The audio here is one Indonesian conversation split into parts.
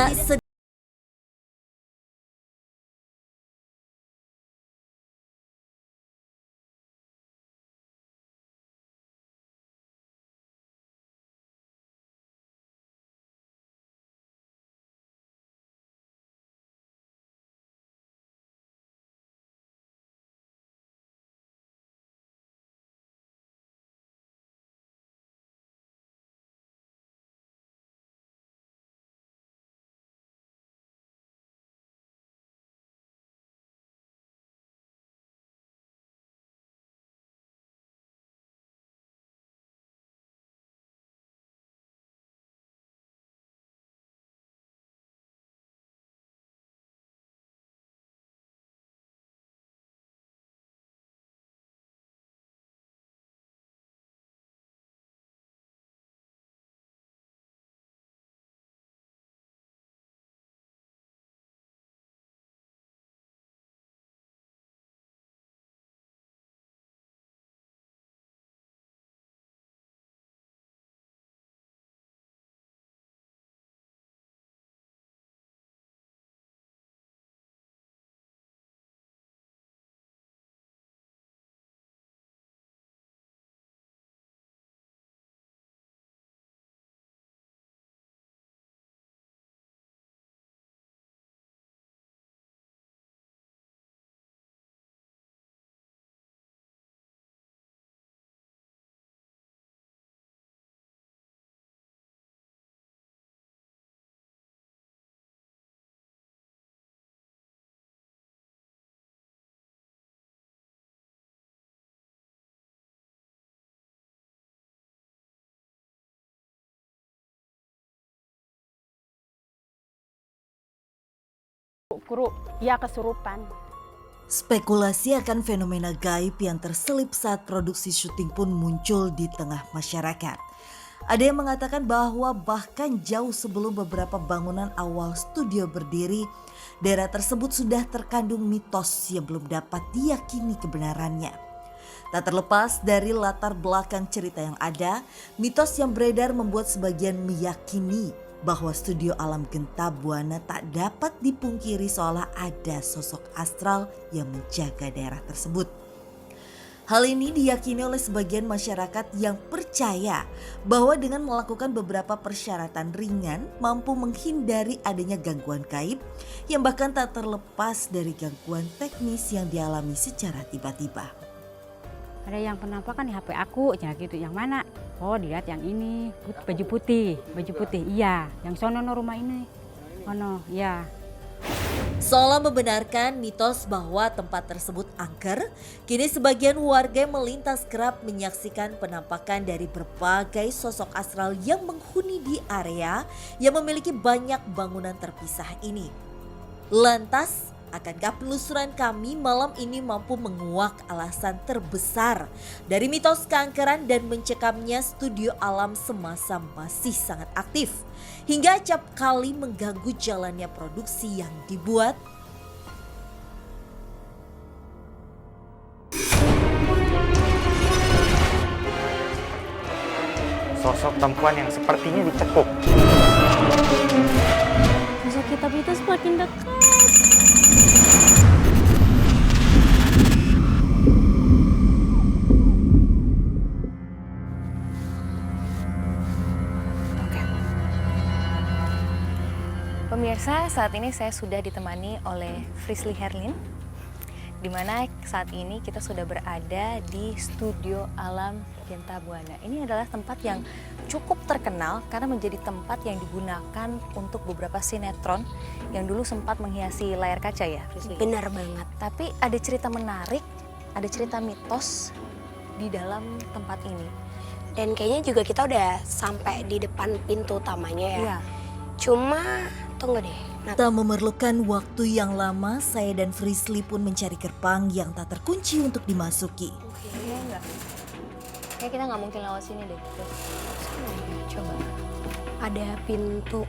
Tak sedikit Guru, ya kesurupan. spekulasi akan fenomena gaib yang terselip saat produksi syuting pun muncul di tengah masyarakat. Ada yang mengatakan bahwa bahkan jauh sebelum beberapa bangunan awal studio berdiri, daerah tersebut sudah terkandung mitos yang belum dapat diyakini kebenarannya. Tak terlepas dari latar belakang cerita yang ada, mitos yang beredar membuat sebagian meyakini bahwa studio Alam Genta Buana tak dapat dipungkiri seolah ada sosok astral yang menjaga daerah tersebut. Hal ini diyakini oleh sebagian masyarakat yang percaya bahwa dengan melakukan beberapa persyaratan ringan mampu menghindari adanya gangguan gaib yang bahkan tak terlepas dari gangguan teknis yang dialami secara tiba-tiba. Ada yang penampakan di HP aku, ya gitu. Yang mana? Oh, dilihat yang ini, baju putih, iya. Yang sono no rumah ini. Oh no, ya. Seolah membenarkan mitos bahwa tempat tersebut angker, kini sebagian warga yang melintas kerap menyaksikan penampakan dari berbagai sosok astral yang menghuni di area yang memiliki banyak bangunan terpisah ini. Lantas, akankah penelusuran kami malam ini mampu menguak alasan terbesar dari mitos keangkeran dan mencekamnya studio alam semasa masih sangat aktif hingga acap kali mengganggu jalannya produksi yang dibuat? Sosok perempuan yang sepertinya dicekuk. Sosok kitab itu semakin dekat. Pemirsa, saat ini saya sudah ditemani oleh Frisly Herlin, di mana saat ini kita sudah berada di studio Alam Genta Buana. Ini adalah tempat yang cukup terkenal karena menjadi tempat yang digunakan untuk beberapa sinetron yang dulu sempat menghiasi layar kaca ya, Frisly? Benar banget. Tapi ada cerita menarik, ada cerita mitos di dalam tempat ini. Dan kayaknya juga kita udah sampai di depan pintu utamanya ya. Iya. Cuma tunggu deh. Nah, Tak memerlukan waktu yang lama, saya dan Frisly pun mencari gerbang yang tak terkunci untuk dimasuki. Kayaknya enggak. Kayak kita nggak mungkin lewat sini deh. sana ya, coba. Ada pintu.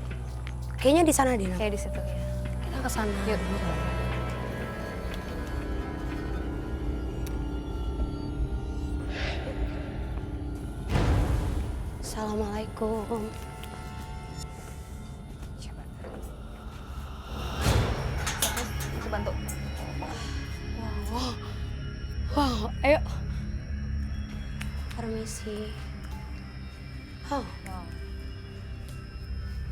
Kayaknya di sana deh. Nat. Kayak di situ ya. Kita ke sana. Yuk. Assalamualaikum. Coba. Ayo. Permisi. Oh.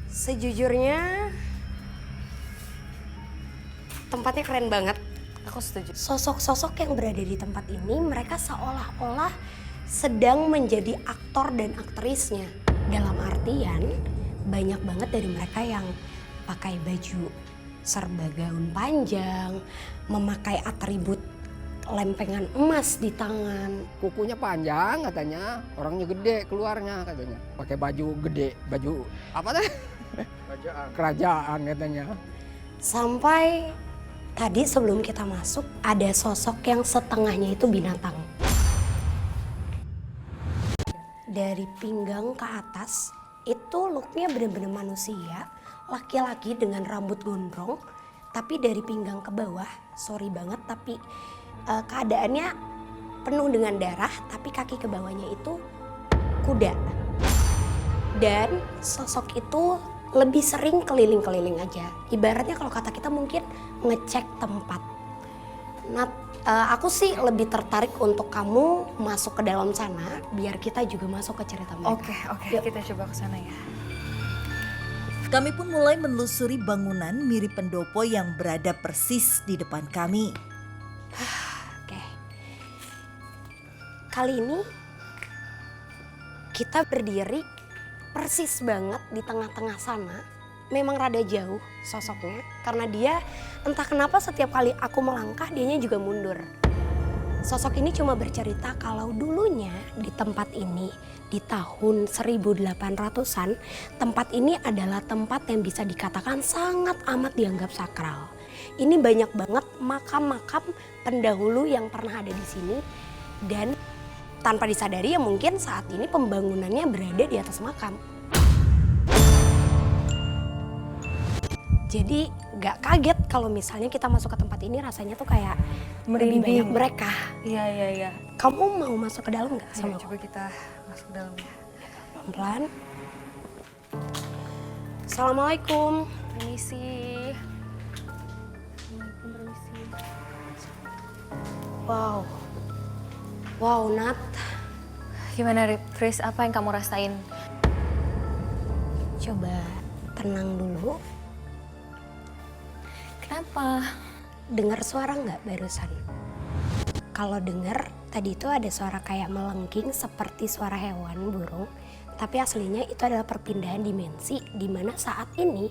Sejujurnya tempatnya keren banget. Aku setuju. Sosok-sosok yang berada di tempat ini mereka seolah-olah sedang menjadi aktor dan aktrisnya. Dalam artian banyak banget dari mereka yang pakai baju serba gaun panjang, memakai atribut lempengan emas di tangan. Kukunya panjang katanya, orangnya gede keluarnya katanya. Pakai baju gede, baju apa teh? Kerajaan katanya. Sampai tadi sebelum kita masuk ada sosok yang setengahnya itu binatang. Dari pinggang ke atas itu looknya benar-benar manusia, laki-laki dengan rambut gondrong. Tapi dari pinggang ke bawah, sorry banget tapi keadaannya penuh dengan darah, tapi kaki ke bawahnya itu kuda. Dan sosok itu lebih sering keliling-keliling aja. Ibaratnya kalau kata kita mungkin ngecek tempat. Nah, aku sih lebih tertarik untuk kamu masuk ke dalam sana biar kita juga masuk ke cerita mereka. Oke, kita coba ke sana ya. Kami pun mulai menelusuri bangunan mirip pendopo yang berada persis di depan kami. Oke. Kali ini kita berdiri persis banget di tengah-tengah sana. Memang rada jauh sosoknya karena dia entah kenapa setiap kali aku melangkah dianya juga mundur. Sosok ini cuma bercerita kalau dulunya di tempat ini di tahun 1800-an tempat ini adalah tempat yang bisa dikatakan sangat amat dianggap sakral. Ini banyak banget makam-makam pendahulu yang pernah ada di sini dan tanpa disadari ya mungkin saat ini pembangunannya berada di atas makam. Jadi gak kaget kalau misalnya kita masuk ke tempat ini rasanya tuh kayak lebih banyak mereka. Iya. Kamu mau masuk ke dalam gak sama Ayo, coba kita masuk ke dalam ya. pelan-pelan. Assalamualaikum. Permisi. Wow Nat. Gimana Fris, apa yang kamu rasain? Coba tenang dulu. Kenapa? Dengar suara nggak barusan? Kalau dengar tadi itu ada suara kayak melengking seperti suara hewan burung. Tapi aslinya itu adalah perpindahan dimensi di mana saat ini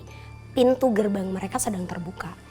pintu gerbang mereka sedang terbuka.